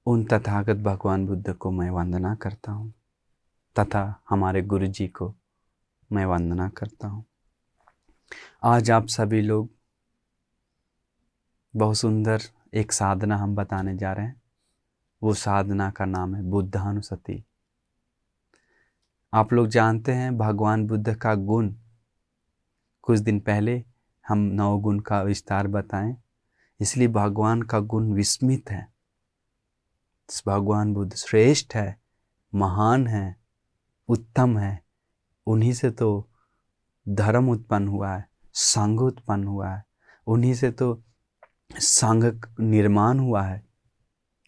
उन तथागत भगवान बुद्ध को मैं वंदना करता हूँ तथा हमारे गुरु जी को मैं वंदना करता हूँ। आज आप सभी लोग बहुत सुंदर एक साधना हम बताने जा रहे हैं। वो साधना का नाम है बुद्धानुसति। आप लोग जानते हैं भगवान बुद्ध का गुण। कुछ दिन पहले हम 9 गुण का विस्तार बताएं, इसलिए भगवान का गुण विस्मित है। भगवान बुद्ध श्रेष्ठ है, महान है, उत्तम है। उन्हीं से तो धर्म उत्पन्न हुआ है, संघ उत्पन्न हुआ है, उन्हीं से तो संघ निर्माण हुआ है,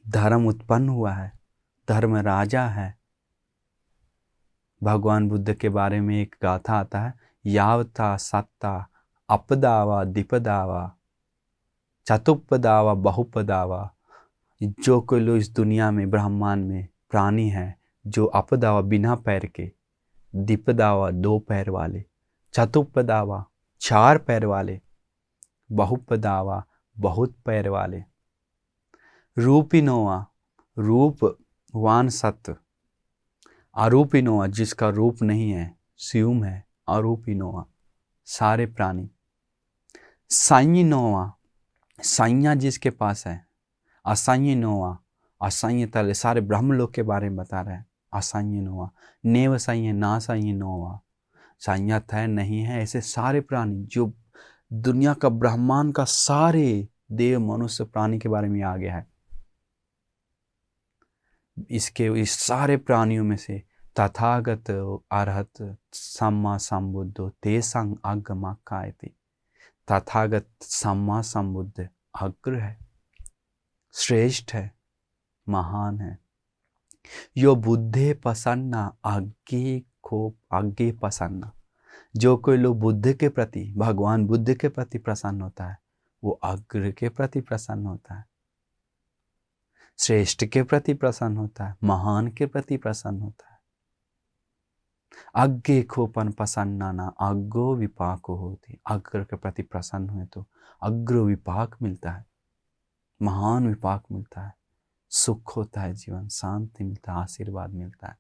धर्म उत्पन्न हुआ है, धर्म राजा है। भगवान बुद्ध के बारे में एक गाथा आता है, यावता सत्ता अपदावा दीपदावा चतुपदावा बहुपदावा। जो कोई लोग इस दुनिया में ब्रह्मांड में प्राणी है, जो अपदावा बिना पैर के, दीपदावा 2 पैर वाले, चतुपदावा 4 पैर वाले, बहुपदावा बहुत पैर वाले, रूपिनोआ रूपवान सत्य, अरूपिनोआ जिसका रूप नहीं है, स्यूम है, अरूपिनोआ सारे प्राणी, संयिनोआ संज्ञा जिसके पास है, असंयिनोआ असंय तले सारे ब्रह्मलोक के बारे में बता रहे हैं। असंयिनोआ नेव संय ना संयिनोआ संयत है नहीं है, ऐसे सारे प्राणी जो दुनिया का ब्रह्मांड का सारे देव मनुष्य प्राणी के बारे में आ गया है। इस सारे प्राणियों में से तथागत अरहत सम्मा संबुद्धो तेसंग अग्गमक्कायति। तथागत सम्मा संबुद्ध अग्र है, श्रेष्ठ है, महान है। यो बुद्धे प्रसन्ना आगे प्रसन्ना। जो कोई लोग बुद्ध के प्रति, भगवान बुद्ध के प्रति प्रसन्न होता है, वो अग्र के प्रति प्रसन्न होता है, श्रेष्ठ के प्रति प्रसन्न होता है, महान के प्रति प्रसन्न होता है। अग्गे खोपन प्रसन्ना ना अग्गो विपाक होती। अग्र के प्रति प्रसन्न हुए तो अग्र विपाक मिलता है, महान विपाक मिलता है, सुख होता है, जीवन शांति मिलता है, आशीर्वाद मिलता है।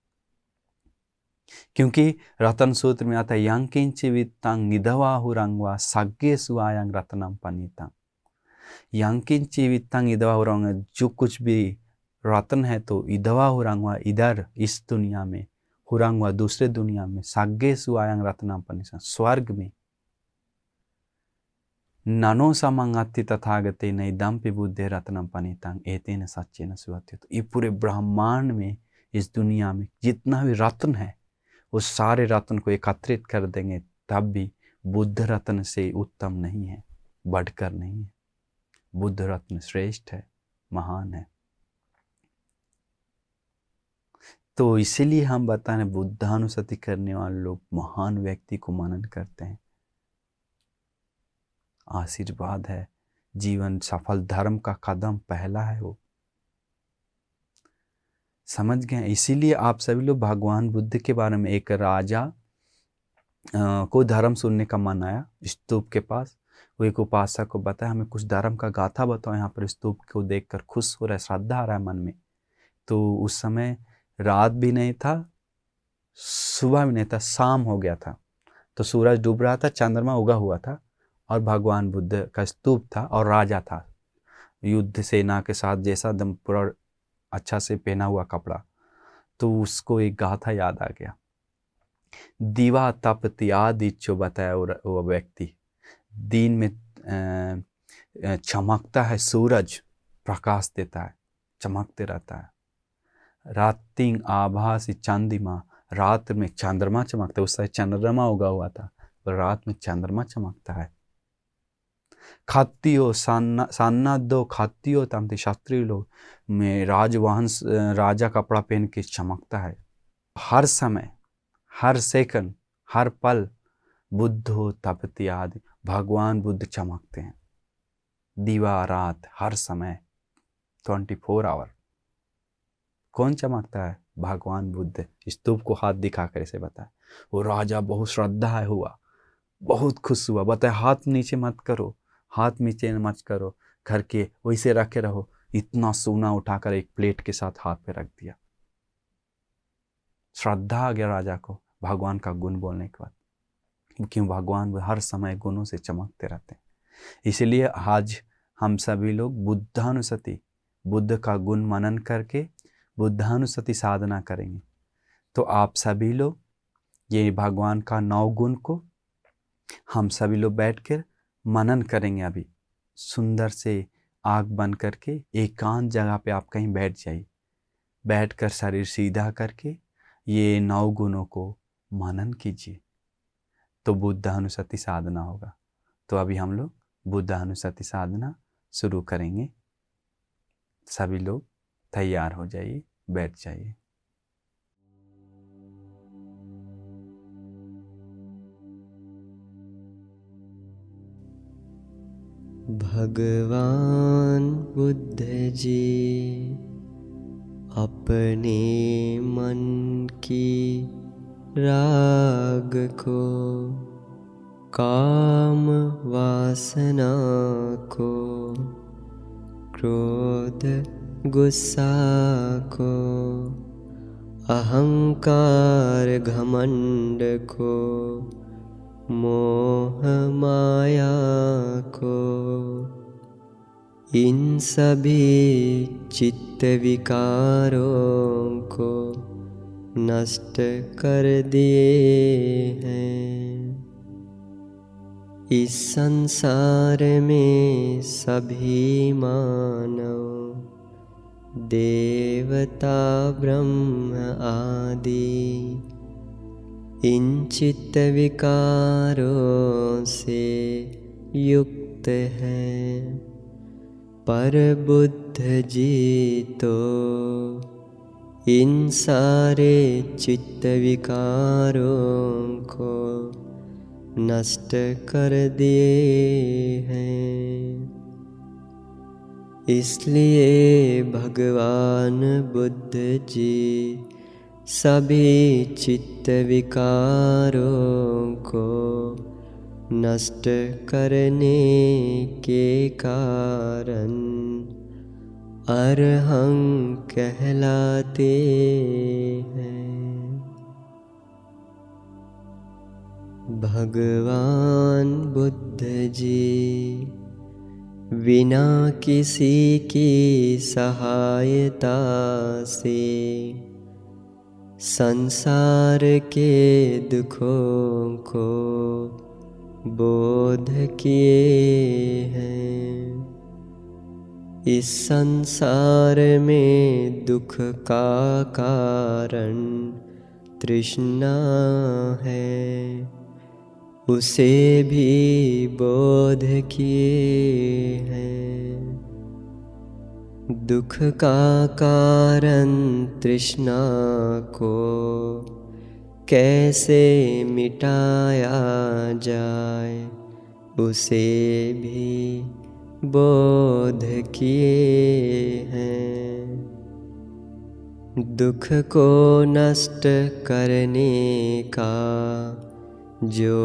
क्योंकि रतन सूत्र में आता है, यं किंच वित्तं इदवाहुरंगवा सग्गे सुआयं रत्नम पनीतं। यं किंच वित्तं इदवाहुरंग, जो कुछ भी रत्न है तो इदवाहुरंगवा इधर इस दुनिया में, हुरंगवा दूसरे दुनिया में, सग्गे सुआयं रत्नम पनीतं स्वर्ग में, ननो समंगति तथागते नैदम्पि बुद्धे रत्नम पनीतं एतेन सच्चेन सुवत्यो। तो ये पूरे ब्रह्मांड में, इस दुनिया में जितना भी रत्न है, उस सारे रत्न को एकत्रित कर देंगे तब भी बुद्ध रत्न से उत्तम नहीं है, बढ़कर नहीं है। बुद्ध रत्न श्रेष्ठ है, महान है। तो इसीलिए हम बता रहे, बुद्धानुसति करने वाले लोग महान व्यक्ति को मनन करते हैं, आशीर्वाद है, जीवन सफल, धर्म का कदम पहला है वो। समझ गए? इसीलिए आप सभी लोग भगवान बुद्ध के बारे में, एक राजा को धर्म सुनने का मन आया स्तूप के पास। वो एक उपासक को बताया, हमें कुछ धर्म का गाथा बताओ, यहाँ पर स्तूप को देखकर खुश हो रहा है, श्रद्धा आ रहा है मन में। तो उस समय रात भी नहीं था, सुबह भी नहीं था, शाम हो गया था। तो सूरज डूब रहा था, चंद्रमा उगा हुआ था, और भगवान बुद्ध का स्तूप था, और राजा था युद्ध सेना के साथ, जैसा दम पूरा अच्छा से पहना हुआ कपड़ा। तो उसको एक गाथा याद आ गया, दीवा तपति आदित्य, बताया वो व्यक्ति। दिन में चमकता है सूरज, प्रकाश देता है, चमकते रहता है। रातिं आभासी चंद्रमा, रात में चंद्रमा चमकता है। उस समय चंद्रमा उगा हुआ था, पर रात में चंद्रमा चमकता है। खत्तियो सन्नादो खत्तियो तमते, क्षत्रिय लोग में राजवाहन राजा कपड़ा पहन के चमकता है। हर समय, हर सेकंड, हर पल बुद्धो तपति आदि, भगवान बुद्ध चमकते हैं। दिवा रात, हर समय, 24 आवर। कौन चमकता है? भगवान बुद्ध। स्तूप को हाथ दिखाकर ऐसे बताया। वो राजा बहुत श्रद्धा हुआ, बहुत खुश हुआ, बताया हाथ नीचे मत करो, हाथ नीचे मत करो, घर के वैसे रखे रहो, इतना सोना उठाकर एक प्लेट के साथ हाथ पे रख दिया। श्रद्धा आ गया राजा को भगवान का गुण बोलने के बाद, क्योंकि भगवान हर समय गुणों से चमकते रहते हैं। इसीलिए आज हम सभी लोग बुद्धानुसति, बुद्ध का गुण मनन करके बुद्धानुसति साधना करेंगे। तो आप सभी लोग ये भगवान का 9 गुण को हम सभी लोग बैठकर मनन करेंगे। अभी सुंदर से आँख बंद करके एकांत जगह पे आप कहीं बैठ जाइए, बैठकर शरीर सीधा करके ये 9 गुणों को मनन कीजिए, तो बुद्धानुसति साधना होगा। तो अभी हम लोग बुद्धानुसति साधना शुरू करेंगे। सभी लोग तैयार हो जाइए, बैठ जाइए। भगवान बुद्ध जी अपने मन की राग को, काम वासना को, क्रोध गुस्सा को, अहंकार घमंड को, मोह माया को, इन सभी चित्त विकारों को नष्ट कर दिए हैं। इस संसार में सभी मानव, देवता ब्रह्म आदि इन चित्त विकारों से युक्त हैं, पर बुद्ध जी तो इन सारे चित्त विकारों को नष्ट कर दिए हैं। इसलिए भगवान बुद्ध जी सभी चित्त विकारों को नष्ट करने के कारण अरहं कहलाते हैं। भगवान बुद्ध जी बिना किसी की सहायता से संसार के दुखों को बोध किए हैं। इस संसार में दुख का कारण तृष्णा है, उसे भी बोध किए हैं। दुख का कारण तृष्णा को कैसे मिटाया जाए, उसे भी बोध किए हैं। दुख को नष्ट करने का जो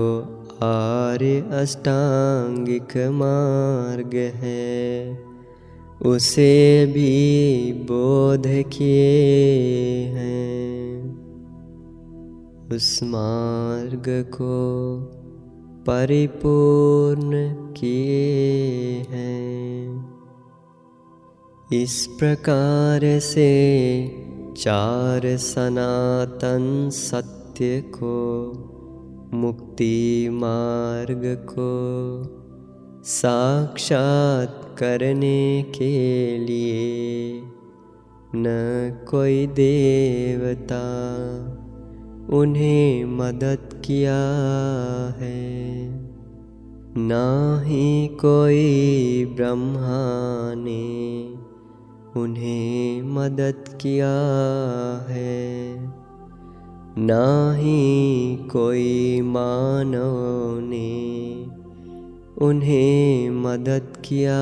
आर्य अष्टांगिक मार्ग है, उसे भी बोध किए हैं। उस मार्ग को परिपूर्ण किए हैं। इस प्रकार से 4 सनातन सत्य को, मुक्ति मार्ग को साक्षात करने के लिए न कोई देवता उन्हें मदद किया है, ना ही कोई ब्रह्मा ने उन्हें मदद किया है, ना ही कोई मानव ने उन्हें मदद किया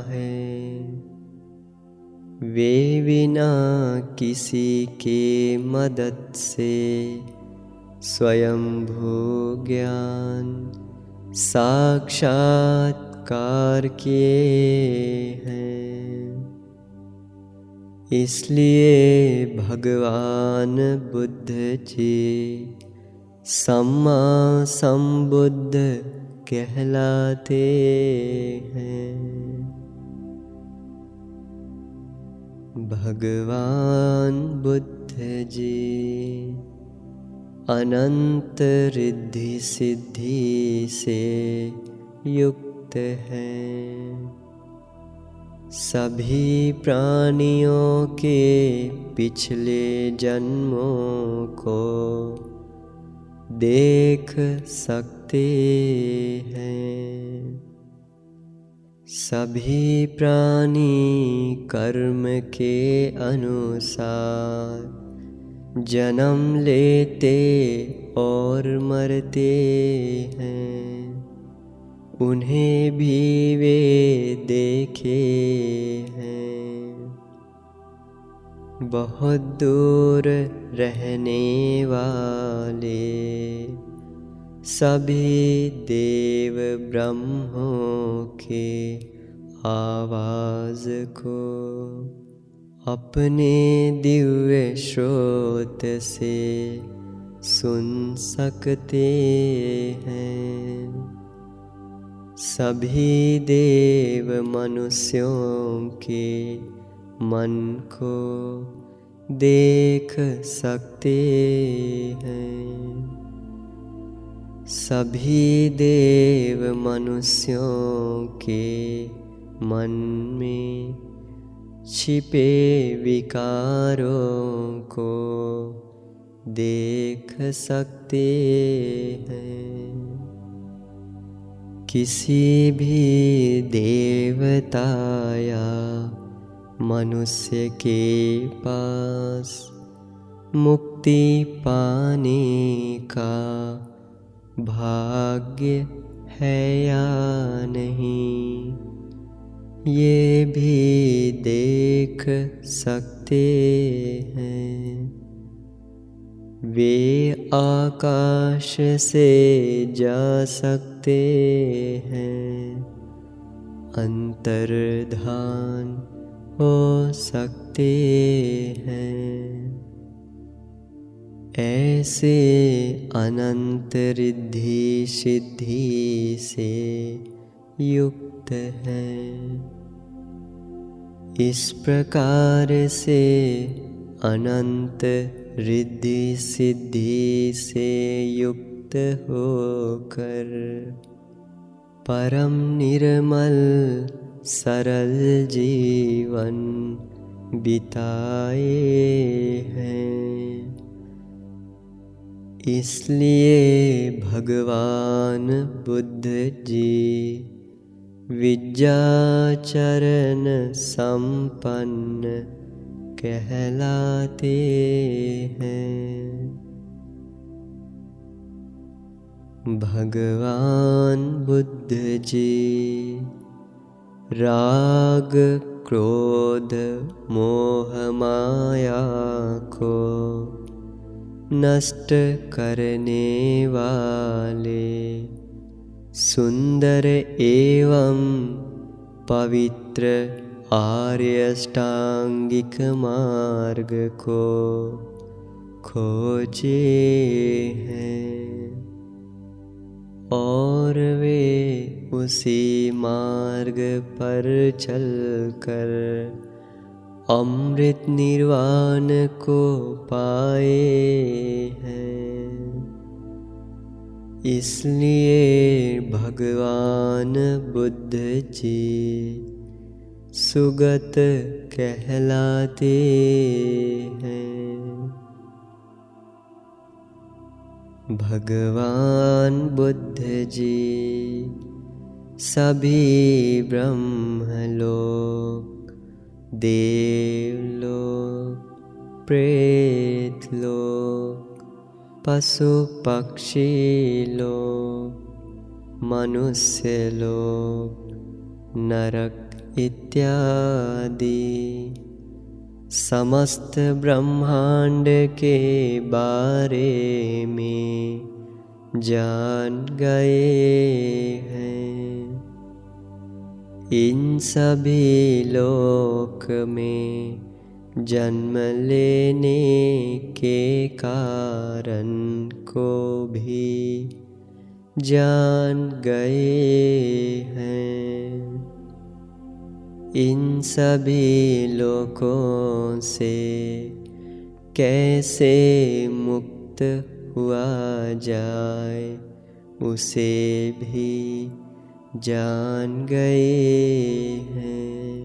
है। वे बिना किसी के मदद से स्वयंभू ज्ञान साक्षात्कार किए हैं। इसलिए भगवान बुद्ध जी सम्मा संबुद्ध कहलाते हैं। भगवान बुद्ध जी अनंत रिद्धि सिद्धि से युक्त हैं। सभी प्राणियों के पिछले जन्मों को देख सकते हैं। सभी प्राणी कर्म के अनुसार जन्म लेते और मरते हैं। उन्हें भी वे देखे हैं। बहुत दूर रहने वाले सभी देव ब्रह्मों के आवाज को अपने दिव्य श्रोत से सुन सकते हैं। सभी देव मनुष्यों के मन को देख सकते हैं। सभी देव मनुष्यों के मन में छिपे विकारों को देख सकते हैं। किसी भी देवता या मनुष्य के पास मुक्ति पाने का भाग्य है या नहीं, ये भी देख सकते हैं। वे आकाश से जा सकते हैं, अंतर्धान हो सकते हैं। ऐसे अनंत रिद्धि सिद्धि से युक्त हैं। इस प्रकार से अनंत रिद्धि सिद्धि से युक्त होकर परम निर्मल सरल जीवन बिताए हैं। इसलिए भगवान बुद्ध जी विद्याचरण संपन्न कहलाते हैं। भगवान बुद्ध जी राग क्रोध मोह माया को नष्ट करने वाले सुंदर एवं पवित्र आर्य अष्टांगिक मार्ग को खोजे हैं और वे उसी मार्ग पर चलकर अमृत निर्वाण को पाए हैं। इसलिए भगवान बुद्ध जी सुगत कहलाते हैं। भगवान बुद्ध जी सभी ब्रह्मलोक, देवलोक, प्रेतलोक, पशु पक्षी लोक, मनुष्य लोक, नरक इत्यादि समस्त ब्रह्मांड के बारे में जान गए हैं। इन सभी लोक में जन्म लेने के कारण को भी जान गए हैं। इन सभी लोकों से कैसे मुक्त हुआ जाए उसे भी जान गए हैं।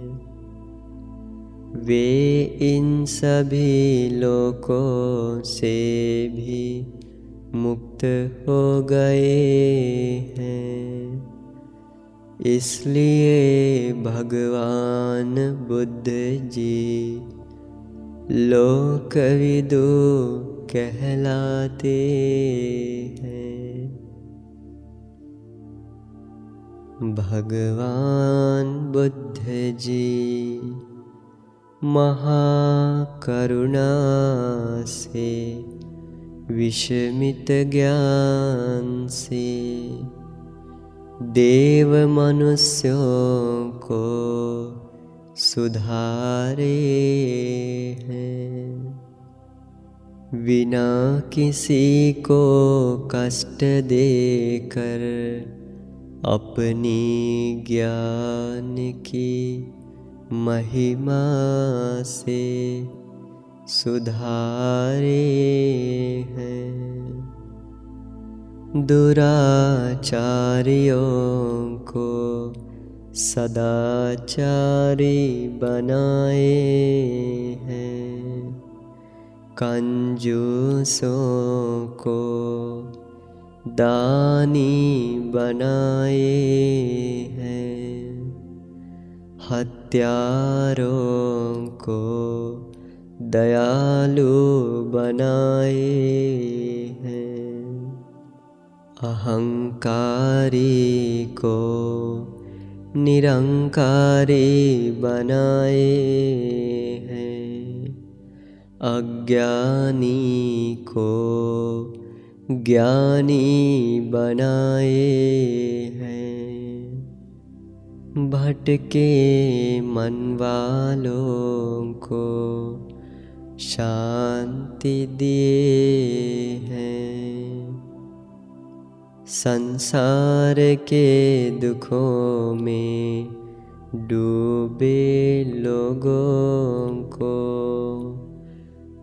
वे इन सभी लोकों से भी मुक्त हो गए हैं। इसलिए भगवान बुद्ध जी लोकविदु कहलाते हैं। भगवान बुद्ध जी महाकरुणा से विस्मित ज्ञान से देव मनुष्यों को सुधारे हैं। बिना किसी को कष्ट देकर अपनी ज्ञान की महिमा से सुधारे हैं। दुराचारियों को सदाचारी बनाए हैं। कंजूसों को दानी बनाए हैं। हत्यारों को दयालु बनाए हैं। अहंकारी को निरंकारी बनाए हैं। अज्ञानी को ज्ञानी बनाए हैं। भटके मन वालों को शांति दिए हैं। संसार के दुखों में डूबे लोगों को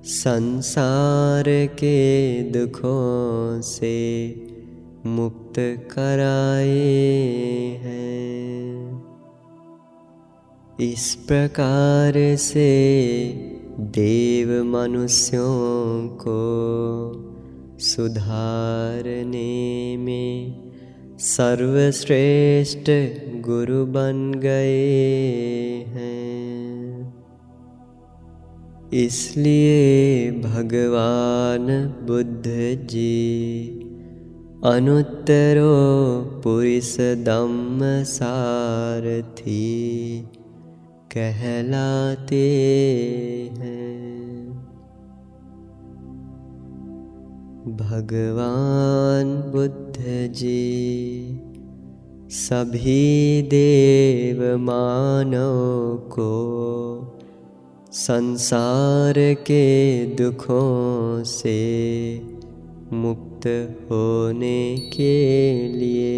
संसार के दुखों से मुक्त कराए हैं। इस प्रकार से देव मनुष्यों को सुधारने में सर्वश्रेष्ठ गुरु बन गए हैं। इसलिए भगवान बुद्ध जी अनुत्तरो पुरुष धम्म सारथी कहलाते हैं। भगवान बुद्ध जी सभी देव मानव को संसार के दुखों से मुक्त होने के लिए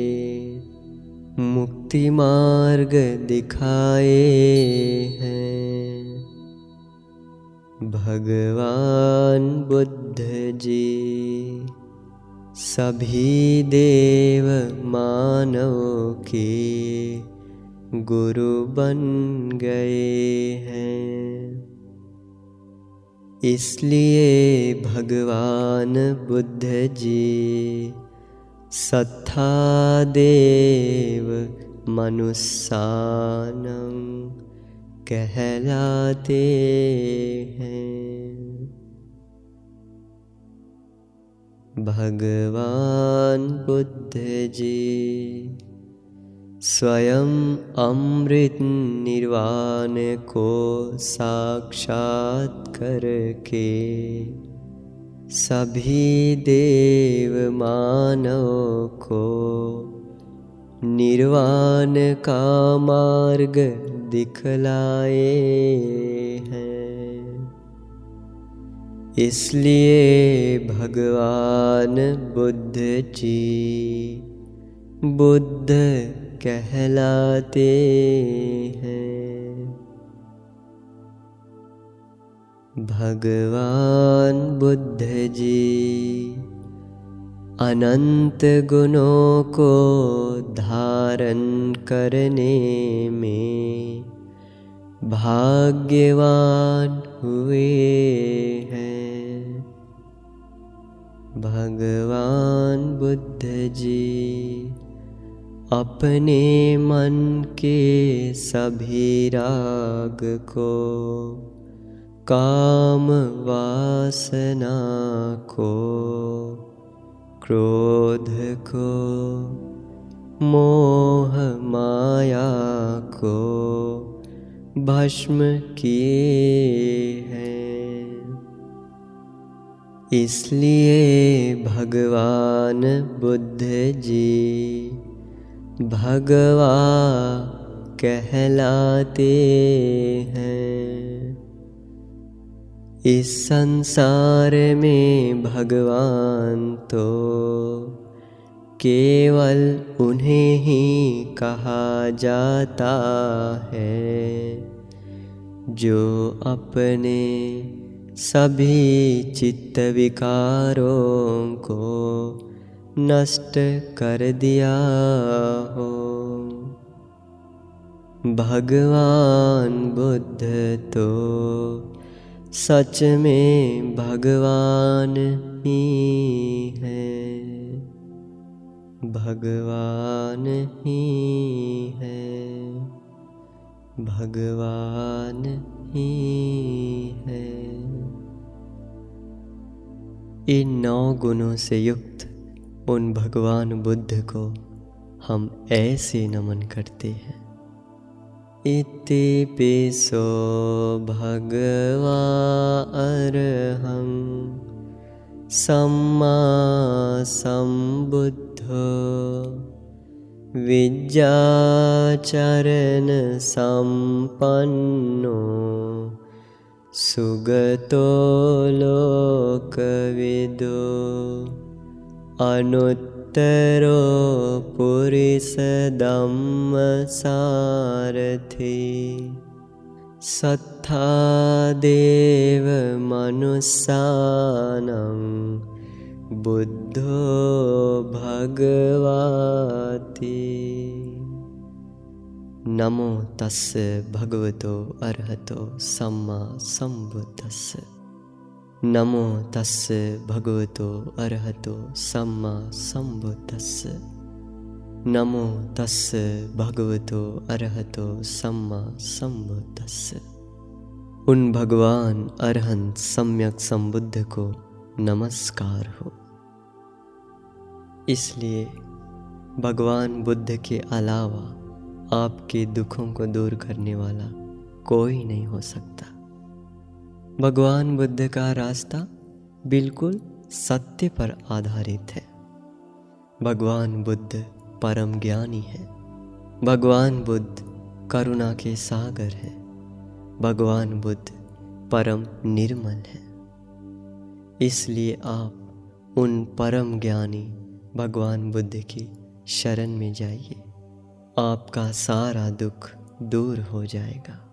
मुक्ति मार्ग दिखाए हैं। भगवान बुद्ध जी सभी देव मानव के गुरु बन गए हैं। इसलिए भगवान बुद्ध जी सत्था देव मनुष्यानं कहलाते हैं। भगवान बुद्ध जी स्वयं अमृत निर्वाण को साक्षात करके सभी देव मानव को निर्वाण का मार्ग दिखलाए हैं। इसलिए भगवान बुद्ध जी बुद्ध कहलाते हैं। भगवान बुद्ध जी अनंत गुणों को धारण करने में भाग्यवान हुए हैं। भगवान बुद्ध जी अपने मन के सभी राग को, काम वासना को, क्रोध को, मोह माया को भस्म किए हैं। इसलिए भगवान बुद्ध जी भगवा कहलाते हैं। इस संसार में भगवान तो केवल उन्हें ही कहा जाता है जो अपने सभी चित्त विकारों को नष्ट कर दिया हो। भगवान बुद्ध तो सच में भगवान ही हैं। भगवान ही हैं। भगवान ही हैं। इन 9 गुणों से युक्त उन भगवान बुद्ध को हम ऐसे नमन करते हैं। इति पिसो भगवा अरहं सम्मा सम्बुद्धो विद्याचरण संपन्नो सुगतो लोकविदो अनुत्तरो पुरुष धम्म सारथि सत्था देव मनुष्यानं बुद्धो भगवाति। नमो तस्य भगवतो अरहतो सम्मा सम्बुद्धस्य। नमो तस्य भगवतो अरहतो सम्मा सम्बुद्धस्य। नमो तस्य भगवतो अरहतो सम्मा सम्बुद्धस्य। उन भगवान अरहंत सम्यक संबुद्ध को नमस्कार हो। इसलिए भगवान बुद्ध के अलावा आपके दुखों को दूर करने वाला कोई नहीं हो सकता। भगवान बुद्ध का रास्ता बिल्कुल सत्य पर आधारित है। भगवान बुद्ध परम ज्ञानी है। भगवान बुद्ध करुणा के सागर है। भगवान बुद्ध परम निर्मल है। इसलिए आप उन परम ज्ञानी भगवान बुद्ध की शरण में जाइए। आपका सारा दुख दूर हो जाएगा।